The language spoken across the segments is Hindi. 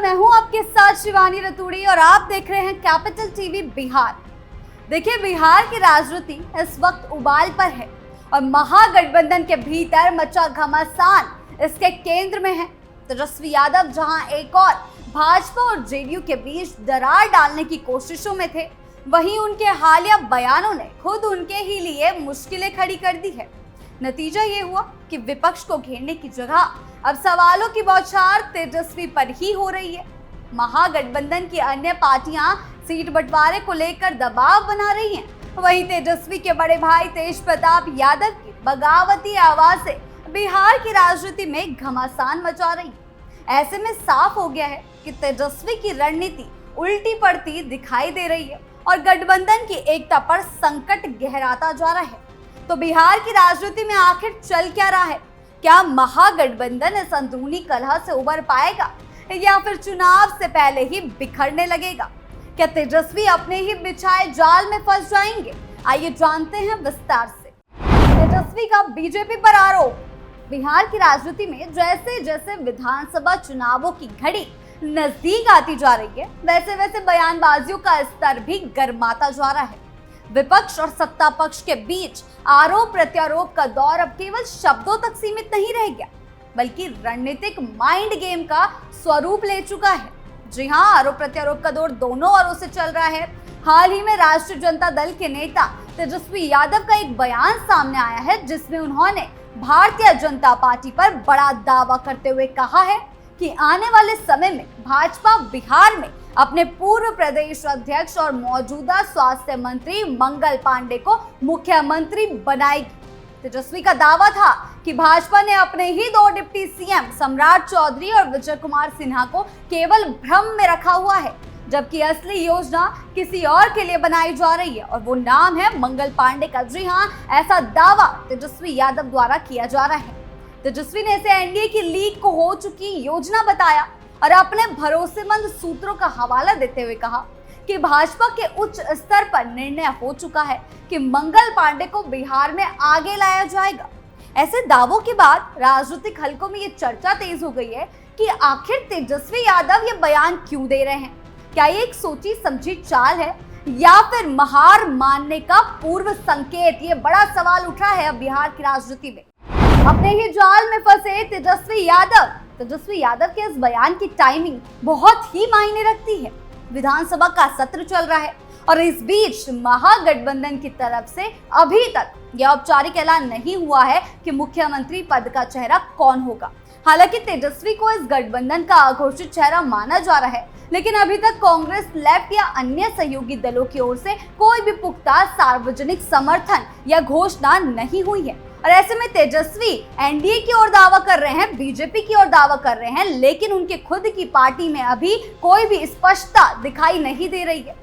मैं हूं आपके साथ शिवानी रतूड़ी और आप देख रहे हैं कैपिटल टीवी बिहार। देखिए, बिहार की राजनीति इस वक्त उबाल पर है और महागठबंधन के भीतर मचा घमासान इसके केंद्र में है। तेजस्वी यादव जहां एक और भाजपा और जेडीयू के बीच दरार डालने की कोशिशों में थे, वहीं उनके हालिया बयानों ने खुद उनके ही लिए मुश्किलें खड़ी कर दी है। नतीजा ये हुआ कि विपक्ष को घेरने की जगह अब सवालों की बौछार तेजस्वी पर ही हो रही है। महागठबंधन की अन्य पार्टियां सीट बंटवारे को लेकर दबाव बना रही हैं। वहीं तेजस्वी के बड़े भाई तेज प्रताप यादव की बगावती आवाजें बिहार की राजनीति में घमासान मचा रही है। ऐसे में साफ हो गया है कि तेजस्वी की रणनीति उल्टी पड़ती दिखाई दे रही है और गठबंधन की एकता पर संकट गहराता जा रहा है। तो बिहार की राजनीति में आखिर चल क्या रहा है? क्या महागठबंधन इस अंदरूनी कलह से उबर पाएगा या फिर चुनाव से पहले ही बिखरने लगेगा? क्या तेजस्वी अपने ही बिछाए जाल में फंस जाएंगे? आइए जानते हैं विस्तार से। तेजस्वी का बीजेपी पर आरोप। बिहार की राजनीति में जैसे जैसे विधानसभा चुनावों की घड़ी नजदीक आती जा रही है, वैसे वैसे बयानबाजियों का स्तर भी गर्माता जा रहा है। विपक्ष और सत्ता पक्ष के बीच आरोप प्रत्यारोप का दौर अब केवल शब्दों तक सीमित नहीं रह गया, बल्कि रणनीतिक माइंड गेम का स्वरूप ले चुका है। जी हां, आरोप प्रत्यारोप का दौर दोनों ओरों से चल रहा है। हाल ही में राष्ट्रीय जनता दल के नेता तेजस्वी यादव का एक बयान सामने आया है, जिसमें उन्होंने भारतीय जनता पार्टी पर बड़ा दावा करते हुए कहा है कि आने वाले समय में भाजपा बिहार में अपने पूर्व प्रदेश अध्यक्ष और मौजूदा स्वास्थ्य मंत्री मंगल पांडे को मुख्यमंत्री बनाएगी। तेजस्वी का दावा था कि भाजपा ने अपने ही दो डिप्टी सीएम सम्राट चौधरी और विजय कुमार सिन्हा को केवल भ्रम में रखा हुआ है, जबकि असली योजना किसी और के लिए बनाई जा रही है और वो नाम है मंगल पांडे का। जी हां, ऐसा दावा तेजस्वी यादव द्वारा किया जा रहा है। तेजस्वी ने इसे एनडीए की लीग को हो चुकी योजना बताया और अपने भरोसेमंद सूत्रों का हवाला देते हुए कहा कि भाजपा के उच्च स्तर पर निर्णय हो चुका है कि मंगल पांडे को बिहार में आगे लाया जाएगा। ऐसे दावों के बाद राजनीतिक हलकों में ये चर्चा तेज हो गई है कि आखिर तेजस्वी यादव ये बयान क्यों दे रहे हैं? क्या ये एक सोची समझी चाल है या फिर हार मानने का पूर्व संकेत? ये बड़ा सवाल उठा है अब बिहार की राजनीति में। अपने ही जाल में फंसे तेजस्वी यादव के इस बयान की टाइमिंग बहुत ही मायने रखती है। विधानसभा का सत्र चल रहा है और इस बीच महागठबंधन की तरफ से अभी तक यह औपचारिक ऐलान नहीं हुआ है कि मुख्यमंत्री पद का चेहरा कौन होगा। हालांकि तेजस्वी को इस गठबंधन का अघोषित चेहरा माना जा रहा है, लेकिन अभी तक कांग्रेस, लेफ्ट या अन्य सहयोगी दलों की ओर से कोई भी पुख्ता सार्वजनिक समर्थन या घोषणा नहीं हुई है। और ऐसे में तेजस्वी एनडीए की ओर दावा कर रहे हैं, बीजेपी की ओर दावा कर रहे हैं, लेकिन उनके खुद की पार्टी में अभी कोई भी स्पष्टता दिखाई नहीं दे रही है।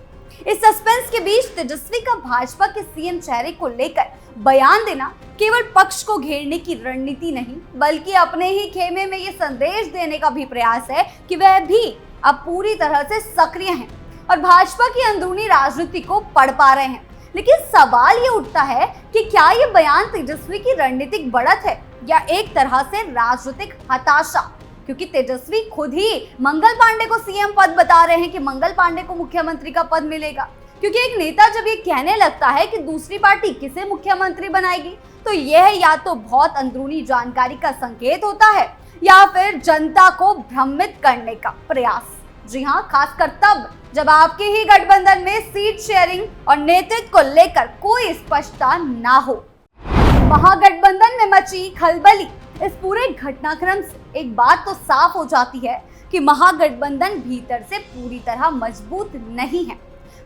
इस सस्पेंस के बीच तेजस्वी का भाजपा के सीएम चेहरे को लेकर बयान देना केवल पक्ष को घेरने की रणनीति नहीं, बल्कि अपने ही खेमे में ये संदेश देने का भी प्रयास है कि वह भी अब पूरी तरह से सक्रिय हैं और भाजपा की अंदरूनी राजनीति को पढ़ पा रहे हैं। लेकिन सवाल ये उठता है कि क्या ये बयान तेजस्वी की रणनीतिक बढ़त है या एक तरह से राजनीतिक हताशा? क्योंकि तेजस्वी खुद ही मंगल पांडे को सीएम पद बता रहे हैं कि मंगल पांडे को मुख्यमंत्री का पद मिलेगा। क्योंकि एक नेता जब ये कहने लगता है कि दूसरी पार्टी किसे मुख्यमंत्री बनाएगी, तो यह या तो बहुत अंदरूनी जानकारी का संकेत होता है या फिर जनता को भ्रमित करने का प्रयास। जी हाँ, खासकर तब जब आपके ही गठबंधन में सीट शेयरिंग और नेतृत्व को लेकर कोई स्पष्टता ना हो। महागठबंधन में मची खलबली। इस पूरे घटनाक्रम से एक बात तो साफ हो जाती है कि महागठबंधन भीतर से पूरी तरह मजबूत नहीं है।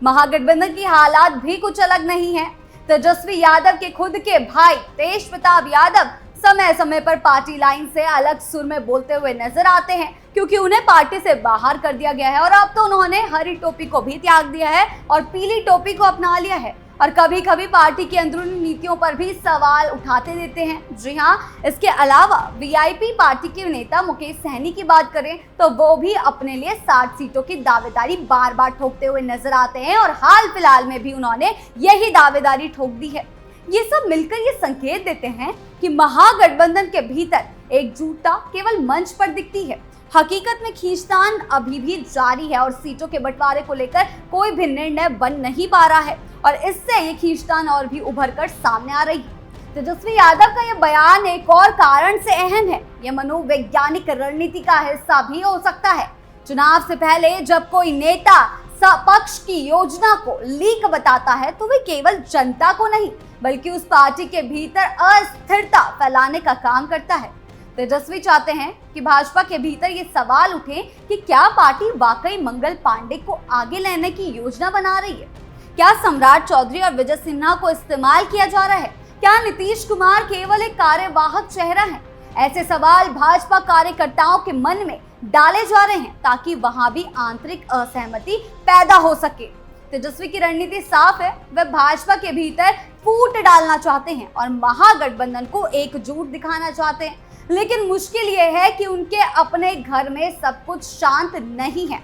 महागठबंधन की हालात भी कुछ अलग नहीं है। तेजस्वी यादव के खुद के भाई तेज प्रताप यादव समय समय पर पार्टी लाइन से अलग सुर में बोलते हुए नजर आते हैं, क्योंकि उन्हें पार्टी से बाहर कर दिया गया है और अब तो उन्होंने हरी टोपी को भी त्याग दिया है और पीली टोपी को अपना लिया है और कभी कभी पार्टी की अंदरूनी नीतियों पर भी सवाल उठाते देते हैं। जी हाँ, इसके अलावा वीआईपी पार्टी के नेता मुकेश सहनी की बात करें तो वो भी अपने लिए 60 सीटों की दावेदारी बार बार ठोकते हुए नजर आते हैं और हाल फिलहाल में भी उन्होंने यही दावेदारी ठोक दी है। ये सब मिलकर ये संकेत देते हैं कि महागठबंधन के भीतर एकजुटता केवल मंच पर दिखती है, हकीकत में खींचतान अभी भी जारी है और सीटों के बंटवारे को लेकर कोई भी निर्णय बन नहीं पा रहा है और इससे ये खींचतान और भी उभर कर सामने आ रही है। तेजस्वी यादव का ये बयान एक और कारण से अहम है। ये मनोवैज्ञानिक रणनीति का हिस्सा भी हो सकता है। चुनाव से पहले जब कोई नेता पक्ष की योजना को लीक बताता है तो वे केवल जनता को नहीं बल्कि उस पार्टी के भीतर अस्थिरता फैलाने का काम करता है। तेजस्वी चाहते हैं कि भाजपा के भीतर ये सवाल उठे कि क्या पार्टी वाकई मंगल पांडे को आगे लेने की योजना बना रही है? क्या सम्राट चौधरी और विजय सिन्हा को इस्तेमाल किया जा रहा है? क्या नीतीश कुमार केवल एक कार्यवाहक चेहरा है? ऐसे सवाल भाजपा कार्यकर्ताओं के मन में डाले जा रहे हैं ताकि वहां भी आंतरिक असहमति पैदा हो सके। तेजस्वी की रणनीति साफ है, वे भाजपा के भीतर फूट डालना चाहते हैं और महागठबंधन को एकजुट दिखाना चाहते हैं। लेकिन मुश्किल यह है कि उनके अपने घर में सब कुछ शांत नहीं है।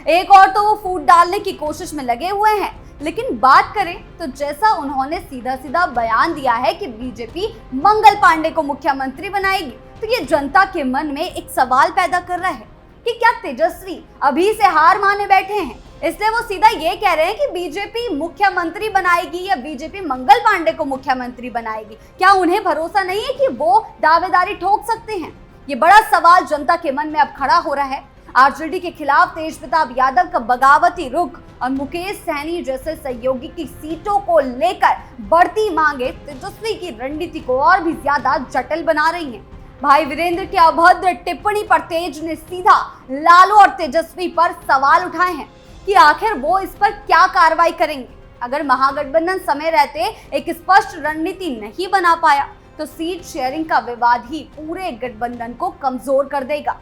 एक और तो वो फूट डालने की कोशिश में लगे हुए हैं, लेकिन बात करें तो जैसा उन्होंने सीधा सीधा बयान दिया है कि बीजेपी मंगल पांडे को मुख्यमंत्री बनाएगी, तो ये जनता के मन में एक सवाल पैदा कर रहा है कि क्या तेजस्वी अभी से हार माने बैठे हैं, इसलिए वो सीधा ये कह रहे हैं कि बीजेपी मुख्यमंत्री बनाएगी या बीजेपी मंगल पांडे को मुख्यमंत्री बनाएगी। क्या उन्हें भरोसा नहीं है कि वो दावेदारी ठोक सकते हैं? ये बड़ा सवाल जनता के मन में अब खड़ा हो रहा है। आरजेडी के खिलाफ तेजप्रताप यादव का बगावती रुख और मुकेश सहनी जैसे सहयोगी की सीटों को लेकर बढ़ती मांगे तेजस्वी की रणनीति को और भी ज्यादा जटिल बना रही हैं। भाई वीरेंद्र की अभद्र टिप्पणी पर तेज ने सीधा लालू और तेजस्वी पर सवाल उठाए हैं कि आखिर वो इस पर क्या कार्रवाई करेंगे। अगर महागठबंधन समय रहते एक स्पष्ट रणनीति नहीं बना पाया तो सीट शेयरिंग का विवाद ही पूरे गठबंधन को कमजोर कर देगा।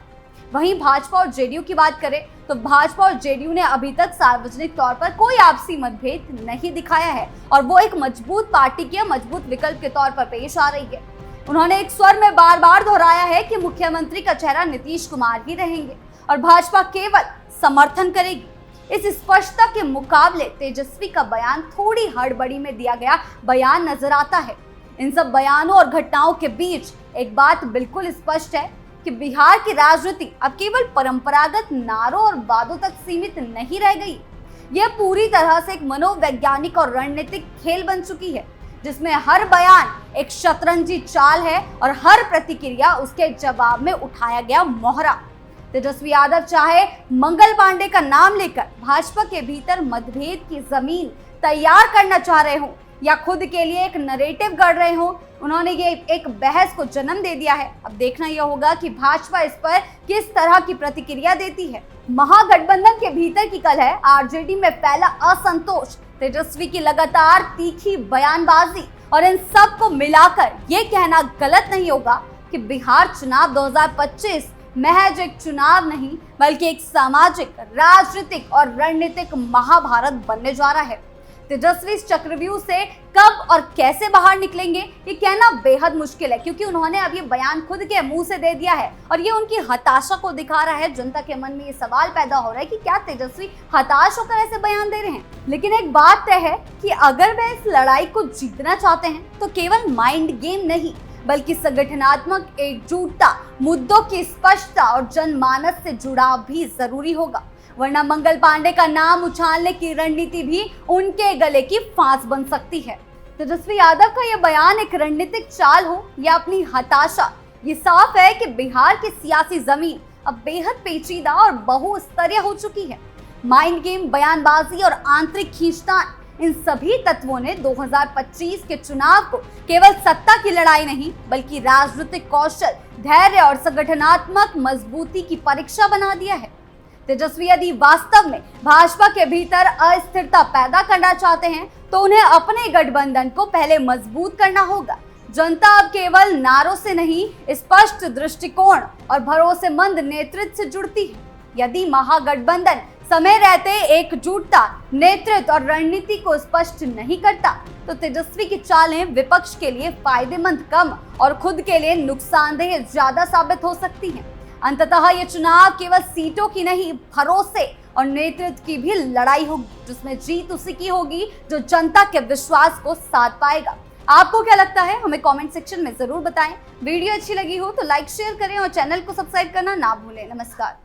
वहीं भाजपा और जेडीयू की बात करें तो भाजपा और जेडीयू ने अभी तक सार्वजनिक तौर पर कोई आपसी मतभेद नहीं दिखाया है और वो एक मजबूत पार्टी के मजबूत विकल्प के तौर पर पेश आ रही है। उन्होंने एक स्वर में बार बार दोहराया है कि मुख्यमंत्री का चेहरा नीतीश कुमार ही रहेंगे और भाजपा केवल समर्थन करेगी। इस स्पष्टता के मुकाबले तेजस्वी का बयान थोड़ी हड़बड़ी में दिया गया बयान नजर आता है। इन सब बयानों और घटनाओं के बीच एक बात बिल्कुल स्पष्ट है कि बिहार की राजनीति अब केवल परंपरागत नारों और वादों तक सीमित नहीं रह गई। यह पूरी तरह से एक मनोवैज्ञानिक और रणनीतिक खेल बन चुकी है जिसमें हर बयान एक शतरंजी चाल है और हर प्रतिक्रिया उसके जवाब में उठाया गया मोहरा। तेजस्वी यादव चाहे मंगल पांडे का नाम लेकर भाजपा के भीतर मतभेद की जमीन तैयार करना चाह रहे हो या खुद के लिए एक नरेटिव गढ़ रहे हो, उन्होंने ये एक बहस को जन्म दे दिया है। अब देखना यह होगा कि भाजपा इस पर किस तरह की प्रतिक्रिया देती है। महागठबंधन के भीतर की कल है, आरजेडी में फैला असंतोष, तेजस्वी की लगातार तीखी बयानबाजी और इन सब को मिलाकर ये कहना गलत नहीं होगा कि बिहार चुनाव 2025 महज एक चुनाव नहीं बल्कि एक सामाजिक, राजनीतिक और रणनीतिक महाभारत बनने जा रहा है। तेजस्वी इस चक्रव्यूह से कब और कैसे बाहर निकलेंगे ये कहना बेहद मुश्किल है, क्योंकि उन्होंने अब ये बयान खुद के मुंह से दे दिया है और ये उनकी हताशा को दिखा रहा है। जनता के मन में ये सवाल पैदा हो रहा है कि क्या तेजस्वी हताश होकर ऐसे बयान दे रहे हैं। लेकिन एक बात तय है कि अगर वे इस लड़ाई को जीतना चाहते हैं तो केवल माइंड गेम नहीं बल्कि संगठनात्मक एकजुटता, मुद्दों की स्पष्टता और जनमानस से जुड़ाव भी जरूरी होगा, वरना मंगल पांडे का नाम उछालने की रणनीति भी उनके गले की फांस बन सकती है। तेजस्वी यादव का यह बयान एक रणनीतिक चाल हो या अपनी हताशा, ये साफ है कि बिहार की सियासी जमीन अब बेहद पेचीदा और बहुस्तरीय हो चुकी है। माइंड गेम, बयानबाजी और आंतरिक खींचतान, इन सभी तत्वों ने 2025 के चुनाव को केवल सत्ता की लड़ाई नहीं बल्कि राजनीतिक कौशल, धैर्य और संगठनात्मक मजबूती की परीक्षा बना दिया है। तेजस्वी यदि वास्तव में भाजपा के भीतर अस्थिरता पैदा करना चाहते हैं तो उन्हें अपने गठबंधन को पहले मजबूत करना होगा। जनता अब केवल नारों से नहीं, स्पष्ट दृष्टिकोण और भरोसेमंद नेतृत्व से जुड़ती है। यदि महागठबंधन समय रहते एकजुटता, नेतृत्व और रणनीति को स्पष्ट नहीं करता तो तेजस्वी की चालें विपक्ष के लिए फायदेमंद कम और खुद के लिए नुकसानदेह ज्यादा साबित हो सकती हैं। अंततः ये चुनाव केवल सीटों की नहीं, भरोसे और नेतृत्व की भी लड़ाई होगी, जिसमें जीत उसी की होगी जो जनता के विश्वास को साध पाएगा। आपको क्या लगता है हमें कमेंट सेक्शन में जरूर बताएं। वीडियो अच्छी लगी हो तो लाइक शेयर करें और चैनल को सब्सक्राइब करना ना भूलें। नमस्कार।